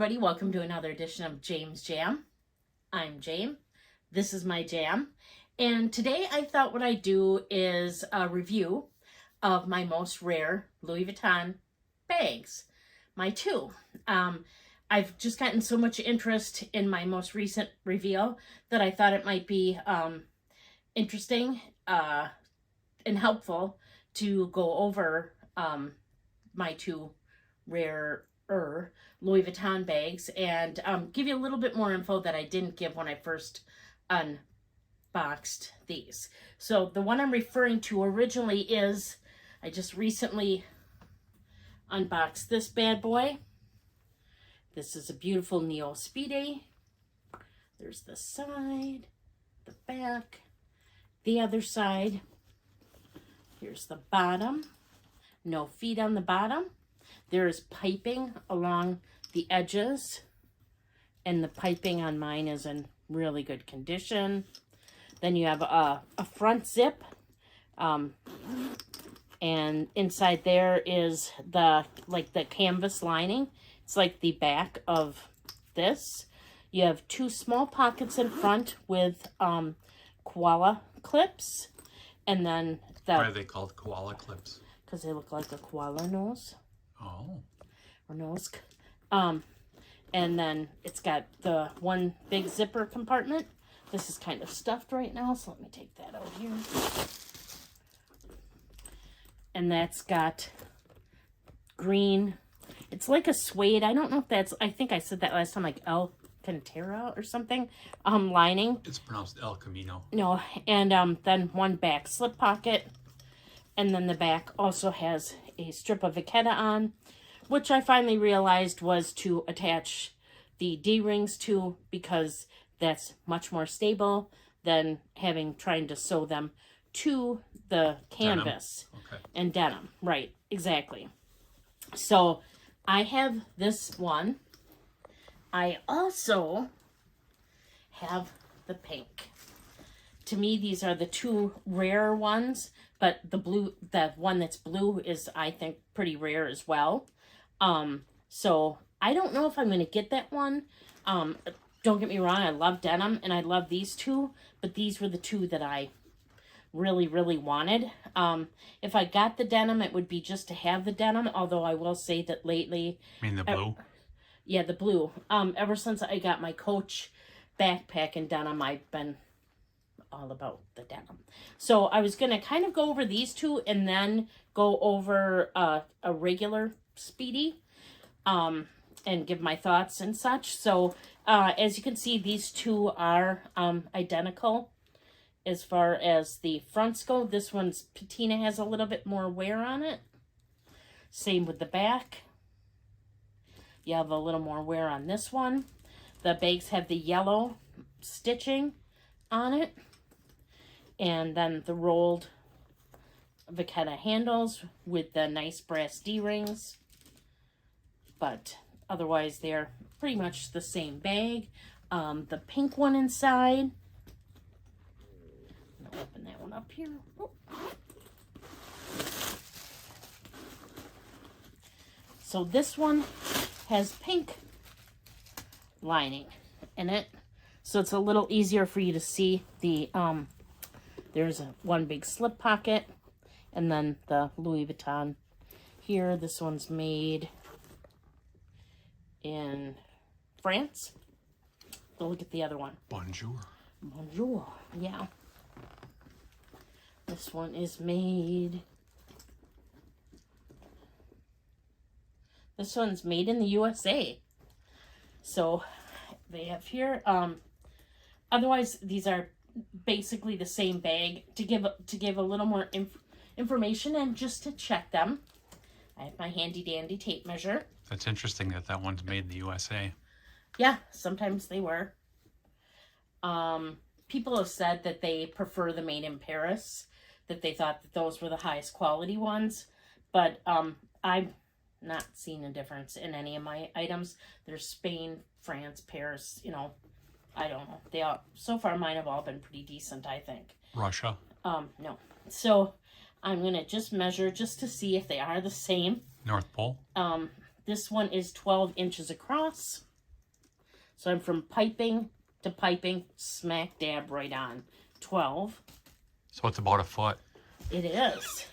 everybody. Welcome to another edition of James Jam. I'm Jam. This is my jam. And today I thought what I'd do is a review of my most rare Louis Vuitton bags. My two. I've just gotten so much interest in my most recent reveal that I thought it might be interesting and helpful to go over my two rare Louis Vuitton bags and give you a little bit more info that I didn't give when I first unboxed these. So the one I'm referring to originally is, I just recently unboxed this bad boy. This is a beautiful Neo Speedy. There's the side, the back, the other side. Here's the bottom. No feet on the bottom. There is piping along the edges, and the piping on mine is in really good condition. Then you have a front zip, and inside there is the canvas lining. It's like the back of this. You have two small pockets in front with koala clips, and then why are they called koala clips? Because they look like a koala nose. Oh. Or nose. And then it's got the one big zipper compartment. This is kind of stuffed right now, so let me take that out here. And that's got green. It's like a suede. I don't know if that's, I think I said that last time, like El Cantera or something. Lining. It's pronounced El Camino. No, and then one back slip pocket. And then the back also has a strip of vachetta on, which I finally realized was to attach the D-rings to, because that's much more stable than trying to sew them to the canvas. Denim. Okay. And denim. Right, exactly. So I have this one. I also have the pink. To me, these are the two rare ones, but the one that's blue is, I think, pretty rare as well. So I don't know if I'm going to get that one. Don't get me wrong, I love denim and I love these two, but these were the two that I really, really wanted. If I got the denim, it would be just to have the denim, although I will say that lately... You mean the blue? Yeah, the blue. Ever since I got my Coach backpack in denim, I've been all about the denim. So I was going to kind of go over these two and then go over a regular Speedy and give my thoughts and such. So as you can see, these two are identical as far as the fronts go. This one's patina has a little bit more wear on it. Same with the back. You have a little more wear on this one. The bags have the yellow stitching on it. And then the rolled vachetta handles with the nice brass D-rings. But otherwise, they're pretty much the same bag. The pink one inside. I'm gonna open that one up here. Oh. So this one has pink lining in it. So it's a little easier for you to see the... There's one big slip pocket, and then the Louis Vuitton here. This one's made in France. Go look at the other one. Bonjour. Bonjour, yeah. This one is made... This one's made in the USA. So they have here. Otherwise, these are basically the same bag. To give a little more information and just to check them, I have my handy dandy tape measure. That's interesting that one's made in the USA. Yeah, sometimes they were. People have said that they prefer the made in Paris, that they thought that those were the highest quality ones, but I've not seen a difference in any of my items. There's Spain, France, Paris, you know, I don't know. They all, so far mine have all been pretty decent, I think. Russia? No. So I'm going to just measure just to see if they are the same. North Pole? This one is 12 inches across. So I'm from piping to piping, smack dab right on 12. So it's about a foot. It is.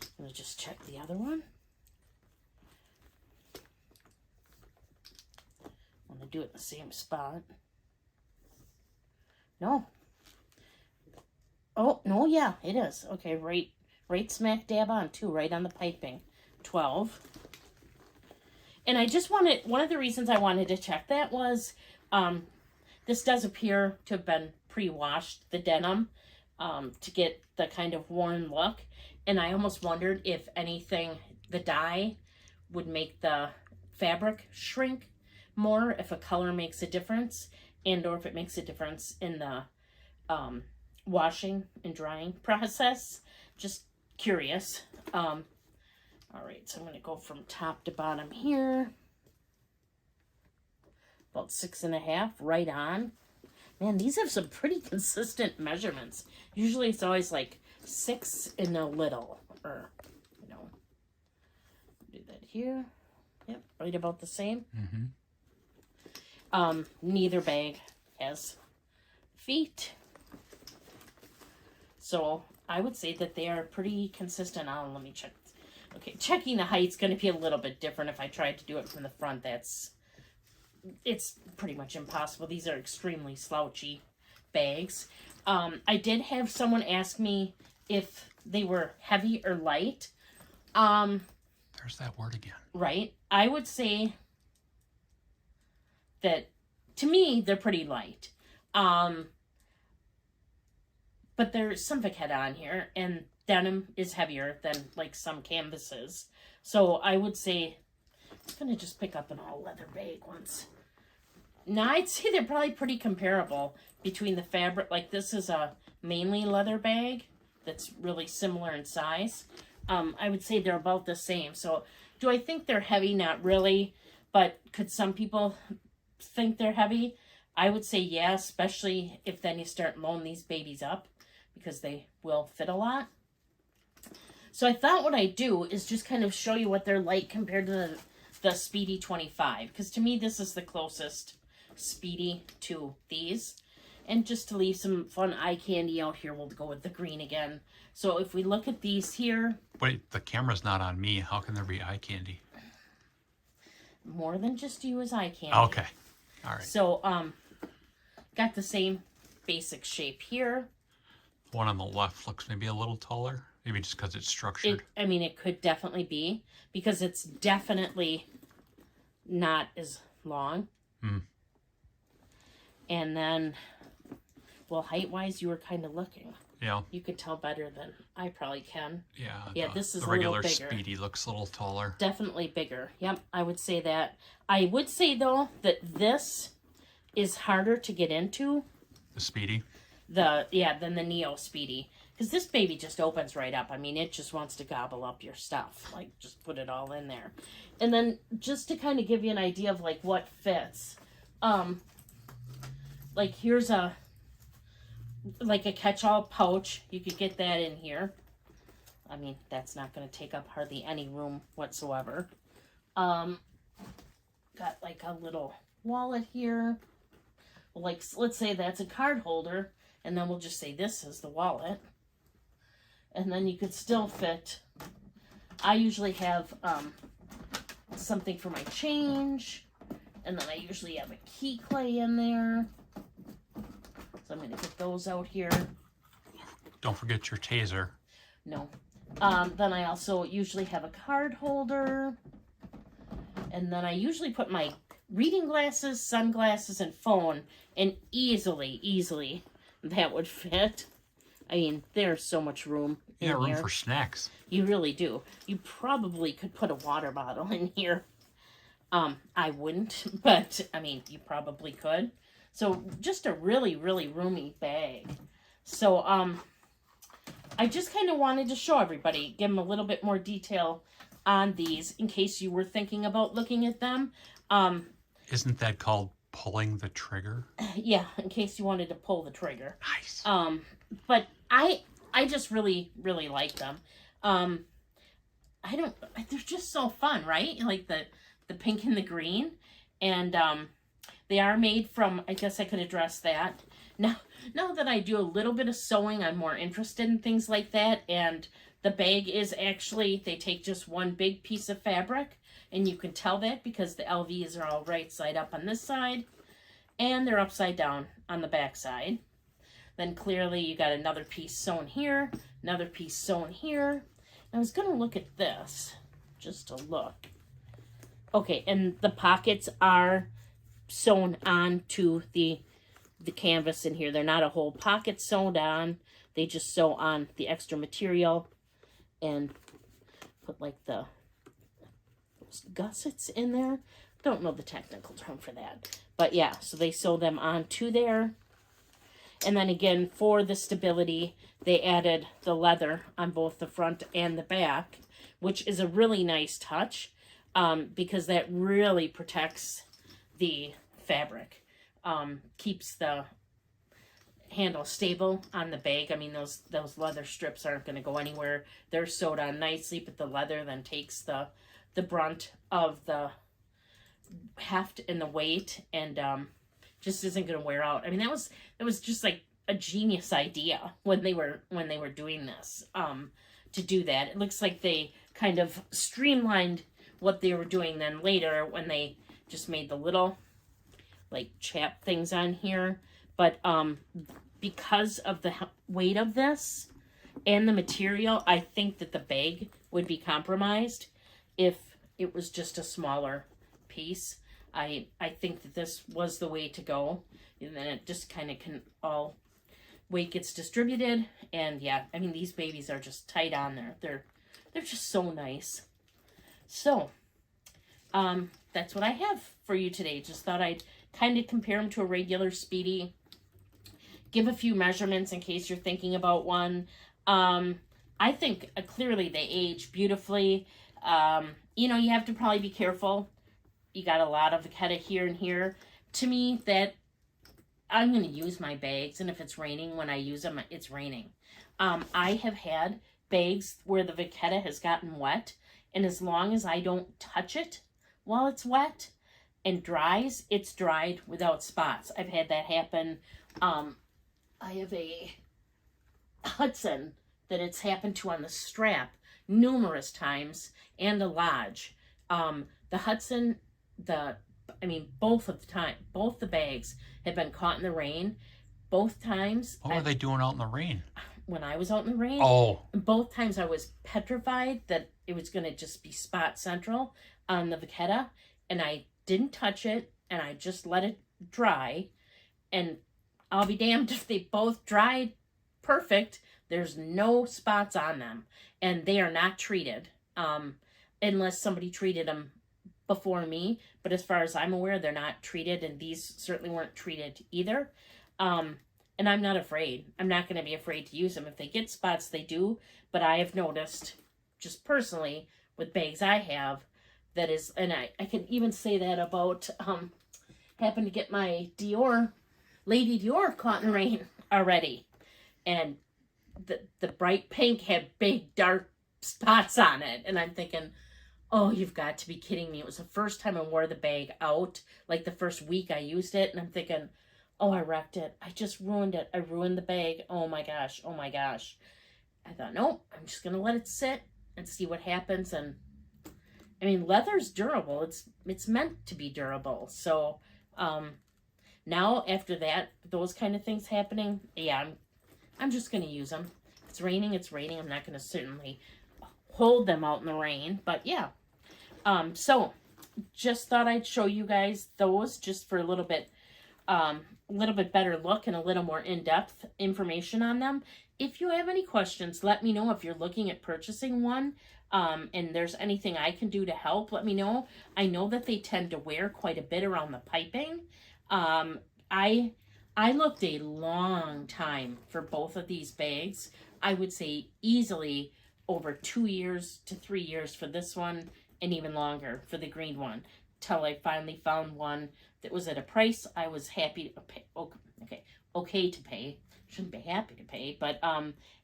I'm going to just check the other one. I'm going to do it in the same spot. No. Oh, no, yeah, it is. Okay, right smack dab on, too, right on the piping. 12. And I just wanted, one of the reasons I wanted to check that was, this does appear to have been pre-washed, the denim, to get the kind of worn look. And I almost wondered if anything, the dye would make the fabric shrink more, if a color makes a difference, and or if it makes a difference in the washing and drying process. Just curious. All right, so I'm going to go from top to bottom here. About 6.5, right on. Man, these have some pretty consistent measurements. Usually it's always like 6 and a little, or, you know, do that here. Yep, right about the same. Neither bag has feet. So I would say that they are pretty consistent. Let me check. Okay, checking the height's going to be a little bit different if I tried to do it from the front. It's pretty much impossible. These are extremely slouchy bags. I did have someone ask me if they were heavy or light. There's that word again. Right. I would say that, to me, they're pretty light. But there's some head on here, and denim is heavier than, like, some canvases. So I would say, I'm going to just pick up an all-leather bag once. Now, I'd say they're probably pretty comparable between the fabric. Like, this is a mainly leather bag that's really similar in size. I would say they're about the same. So, do I think they're heavy? Not really. But could some people think they're heavy? I would say yeah, especially if then you start loading these babies up, because they will fit a lot. So I thought what I'd do is just kind of show you what they're like compared to the Speedy 25. Because to me, this is the closest Speedy to these. And just to leave some fun eye candy out here, we'll go with the green again. So if we look at these here. Wait, the camera's not on me. How can there be eye candy? More than just you as eye candy. Okay. All right. So, got the same basic shape here. One on the left looks maybe a little taller. Maybe just because it's structured. It could definitely be. Because it's definitely not as long. And then, well, height-wise, you were kind of looking. Yeah. You could tell better than I probably can. Yeah. Yeah, this is the a little regular bigger. Speedy looks a little taller. Definitely bigger. Yep, I would say that. I would say, though, that this is harder to get into. The Speedy? Than the Neo Speedy. Because this baby just opens right up. I mean, it just wants to gobble up your stuff. Like, just put it all in there. And then, just to kind of give you an idea of, like, what fits. Like, here's a catch-all pouch. You could get that in here. I mean, that's not going to take up hardly any room whatsoever. Got, like, a little wallet here. Like, let's say that's a card holder. And then we'll just say this is the wallet. And then you could still fit, I usually have something for my change. And then I usually have a key clay in there. So I'm going to get those out here. Don't forget your taser. No. Then I also usually have a card holder. And then I usually put my reading glasses, sunglasses, and phone. And easily that would fit. I mean, there's so much room in room here. For snacks. You really do. You probably could put a water bottle in here. I wouldn't, but, I mean, you probably could. So, just a really, really roomy bag. So, I just kind of wanted to show everybody, give them a little bit more detail on these, in case you were thinking about looking at them. Isn't that called pulling the trigger? Yeah, in case you wanted to pull the trigger. Nice. But I just really, really like them. They're just so fun, right? Like the pink and the green. And they are made from, I guess I could address that. Now that I do a little bit of sewing, I'm more interested in things like that. And the bag is actually, they take just one big piece of fabric. And you can tell that because the LVs are all right side up on this side. And they're upside down on the back side. Then clearly you got another piece sewn here. Another piece sewn here. I was going to look at this. Just to look. Okay, and the pockets are sewn onto the canvas in here. They're not a whole pocket sewn on. They just sew on the extra material and put like those gussets in there. Don't know the technical term for that. But yeah, so they sew them onto there. And then again, for the stability, they added the leather on both the front and the back, which is a really nice touch because that really protects the fabric. Keeps the handle stable on the bag. I mean, those leather strips aren't going to go anywhere. They're sewed on nicely, but the leather then takes the brunt of the heft and the weight, and just isn't going to wear out. I mean, that was just like a genius idea when they were doing this to do that. It looks like they kind of streamlined what they were doing then later when they just made the little like chap things on here. But because of the weight of this and the material, I think that the bag would be compromised if it was just a smaller piece. I think that this was the way to go. And then it just kind of can all weight gets distributed. And yeah, I mean, these babies are just tight on there. They're just so nice. So that's what I have for you today. Just thought I'd kind of compare them to a regular Speedy. Give a few measurements in case you're thinking about one. I think clearly they age beautifully. You know, you have to probably be careful. You got a lot of vachetta here and here. To me, that I'm going to use my bags, and if it's raining when I use them, it's raining. I have had bags where the vachetta has gotten wet, and as long as I don't touch it while it's wet and dries, it's dried without spots. I've had that happen. I have a Hudson that it's happened to on the strap numerous times, and a Lodge. The Hudson, both the bags had been caught in the rain. Both times. What were they doing out in the rain? When I was out in the rain. Oh. Both times I was petrified that it was going to just be spot central on the vachetta, and I didn't touch it, and I just let it dry, and I'll be damned if they both dried perfect. There's no spots on them, and they are not treated unless somebody treated them before me. But as far as I'm aware, they're not treated, and these certainly weren't treated either. And I'm not afraid. I'm not going to be afraid to use them. If they get spots, they do. But I have noticed, just personally, with bags I have, that is, and I can even say that about, happened to get my Lady Dior caught in the rain already. And the bright pink had big dark spots on it. And I'm thinking, oh, you've got to be kidding me. It was the first time I wore the bag out, like the first week I used it. And I'm thinking, oh, I wrecked it. I just ruined it. I ruined the bag. Oh my gosh. Oh my gosh. I thought, nope, I'm just going to let it sit and see what happens. And I mean, leather's durable. It's meant to be durable. So now after that, those kind of things happening, yeah, I'm just going to use them. It's raining. It's raining. I'm not going to certainly hold them out in the rain. But yeah. So just thought I'd show you guys those just for a little bit better look and a little more in-depth information on them. If you have any questions, let me know. If you're looking at purchasing one and there's anything I can do to help, let me know. I know that they tend to wear quite a bit around the piping. I looked a long time for both of these bags. I would say easily over 2 years to 3 years for this one, and even longer for the green one, till I finally found one that was at a price I was happy to pay. Okay to pay. Shouldn't be happy to pay, but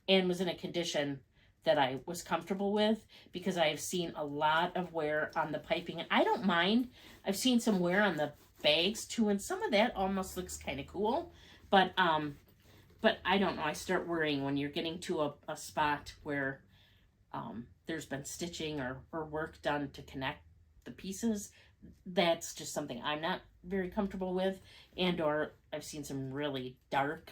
and was in a condition that I was comfortable with, because I have seen a lot of wear on the piping, and I don't mind. I've seen some wear on the bags too, and some of that almost looks kind of cool, but I don't know. I start worrying when you're getting to a spot where there's been stitching or work done to connect the pieces. That's just something I'm not very comfortable with, and or I've seen some really dark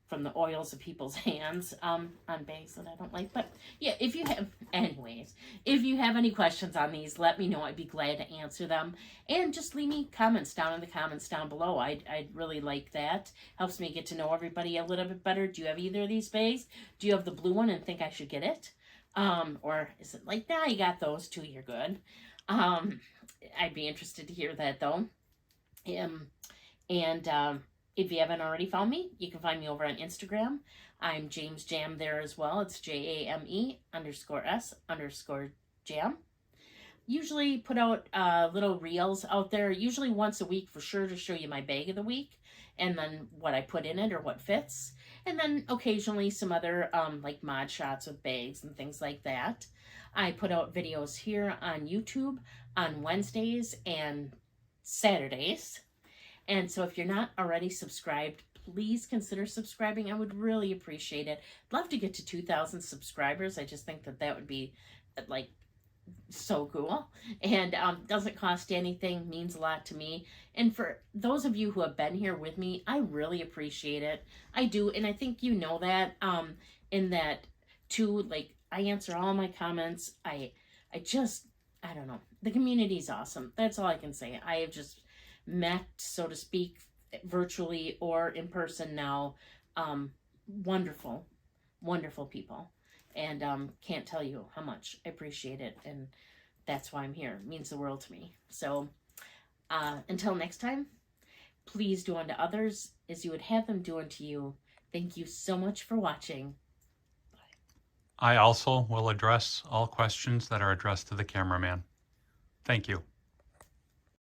from the oils of people's hands on bags that I don't like. But yeah, if you have any questions on these, let me know. I'd be glad to answer them, and just leave me comments down in the comments down below. I'd really like that. Helps me get to know everybody a little bit better. Do you have either of these bags? Do you have the blue one and think I should get it? Or is it like, nah, you got those two, you're good? I'd be interested to hear that though. If you haven't already found me, you can find me over on Instagram. I'm James Jam there as well. It's JAME_S_Jam. Usually put out little reels out there, usually once a week for sure, to show you my bag of the week, and then what I put in it or what fits. And then occasionally some other like mod shots with bags and things like that. I put out videos here on YouTube on Wednesdays and Saturdays. And so if you're not already subscribed, please consider subscribing. I would really appreciate it. I'd love to get to 2,000 subscribers. I just think that would be like so cool, and doesn't cost anything, means a lot to me. And for those of you who have been here with me, I really appreciate it. I do, and I think you know that in that too. Like, I answer all my comments. I don't know, the community's awesome. That's all I can say. I have just met, so to speak, virtually or in person now, wonderful people, and can't tell you how much I appreciate it, and that's why I'm here. It means the world to me. So until next time, please do unto others as you would have them do unto you. Thank you so much for watching. I also will address all questions that are addressed to the cameraman. Thank you.